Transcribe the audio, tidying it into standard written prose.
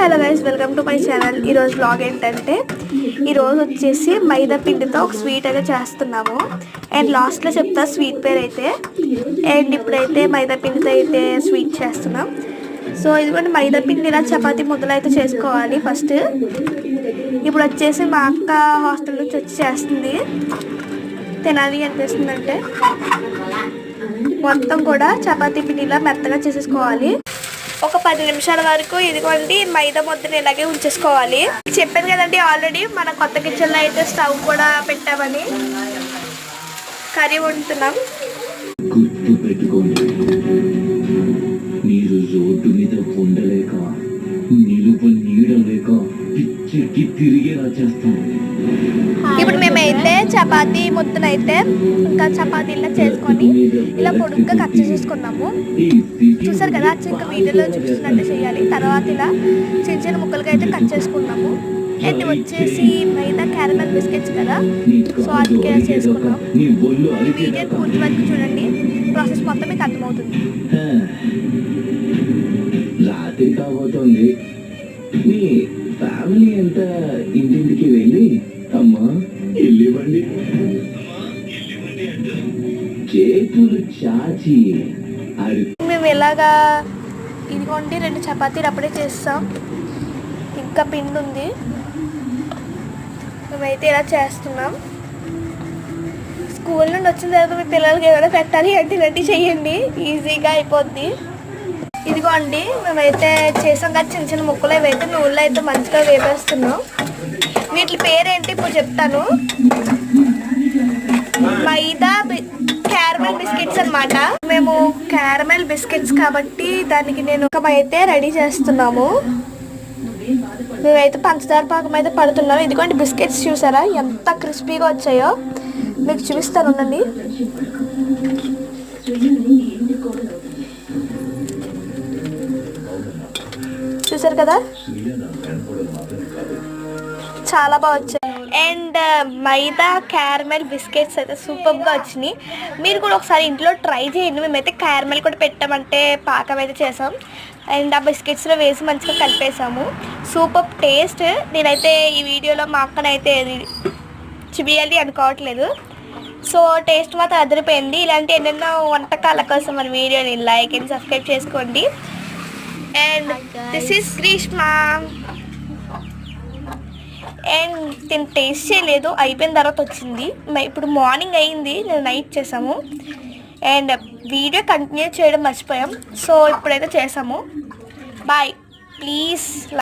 Hello guys, welcome to my channel. ఈరోజు blog ఏంటంటే ఈరోజు వచ్చేసి మైదా పిండితో ఒక స్వీట్ అయితే చేస్తున్నాము. అండ్ లాస్ట్లో చెప్తా స్వీట్ పేరు అయితే. అండ్ ఇప్పుడైతే మైదా పిండితో అయితే స్వీట్ చేస్తున్నాం. సో ఇదిగోండి మైదా పిండి ఇలా చపాతీ ముద్దలు అయితే చేసుకోవాలి ఫస్ట్. ఇప్పుడు వచ్చేసి మా అక్క హాస్టల్ నుంచి వచ్చి చేస్తుంది. తినాలి అనిపిస్తుందంటే మొత్తం కూడా చపాతీ పిండిలా మెత్తగా చేసేసుకోవాలి. ఒక 10 నిమిషాల వరకు ఇదిగోండి మైదా ముద్దను ఇలాగే ఉంచేసుకోవాలి. చెప్పాను కదండి ఆల్రెడీ మన కొత్త కిచెన్లో అయితే స్టవ్ కూడా పెట్టామని. కర్రీ వండుతున్నాం. మీరు రోడ్డు మీద ఉండలేక నిలువ నీడలేక పిచ్చికి తిరిగేలా చేస్తాను. ఇప్పుడు మేమైతే చపాతీ ముద్దనైతే ఇంకా చపాతీలా చేసుకొని ఇలా పొడుగ్గా కట్ చేసేసుకున్నాము. చూసారు కదా, ఇంకా వీడియోలో చూపిస్తున్నట్టు చేయాలి. తర్వాత ఇలా చిన్న చిన్న ముక్కలుగా అయితే కట్ చేసుకున్నాము. అండ్ వచ్చేసి మైదా క్యారమెల్ బిస్కెట్స్ కదా, సో అది చేసుకున్నాం. వీడియో పూర్తి వరకు చూడండి, ప్రాసెస్ మొత్తం మీకు అర్థమవుతుంది. రాత్రి కాబోతోంది. మీ ఫ్యామిలీ ఎంత ఇంటింటికి వెళ్ళి అమ్మా వెళ్ళివ్వండి చేతులు చాచి మేము ఇలాగా ఇదిగోండి 2 చపాతీలు అప్పుడే చేస్తాం. ఇంకా పిండి ఉంది, మేమైతే ఇలా చేస్తున్నాం. స్కూల్ నుండి వచ్చిన తర్వాత మీ పిల్లలకి ఏమైనా పెట్టాలి అంటే ఇలాంటి చెయ్యండి, ఈజీగా అయిపోద్ది. ఇదిగోండి మేమైతే చేసాం కదా చిన్న చిన్న ముక్కలు, ఏవైతే నూనెలో అయితే మంచిగా వేపేస్తున్నాం. వీటి పేరేంటి ఇప్పుడు చెప్తాను. మైదా క్యారమెల్ బిస్కెట్స్ అన్నమాట. మేము క్యారమెల్ బిస్కెట్స్ కాబట్టి దానికి నేను అయితే రెడీ చేస్తున్నాము. మేమైతే పంచదార పాకం అయితే పడుతున్నాము. ఇదిగోండి బిస్కెట్స్ చూసారా ఎంత క్రిస్పీగా వచ్చాయో, మీకు చూపిస్తాను ఉండండి. చూసారు కదా చాలా బాగా వచ్చాయి. అండ్ మైదా క్యారమెల్ బిస్కెట్స్ అయితే సూపర్గా వచ్చినాయి. మీరు కూడా ఒకసారి ఇంట్లో ట్రై చేయండి. మేమైతే క్యారమెల్ కూడా పెట్టామంటే పాకం అయితే చేసాం. అండ్ ఆ బిస్కెట్స్లో వేసి మంచిగా కలిపేసాము. Super taste. నేనైతే ఈ వీడియోలో మా అక్కనైతే చూపించాలి అనుకోవట్లేదు. సో టేస్ట్ మాత్రం అదిరిపోయింది. ఇలాంటి ఎన్నెన్నో వంటకాల కోసం మన వీడియోని లైక్ అండ్ సబ్స్క్రైబ్ చేసుకోండి. And this is Greeshma. And నేను టేస్ట్ చేయలేదు, అయిపోయిన తర్వాత వచ్చింది. ఇప్పుడు మార్నింగ్ అయ్యింది, నేను నైట్ చేసాము. అండ్ వీడియో కంటిన్యూ చేయడం మర్చిపోయాం. సో ఇప్పుడైతే చేసాము. Bye, please.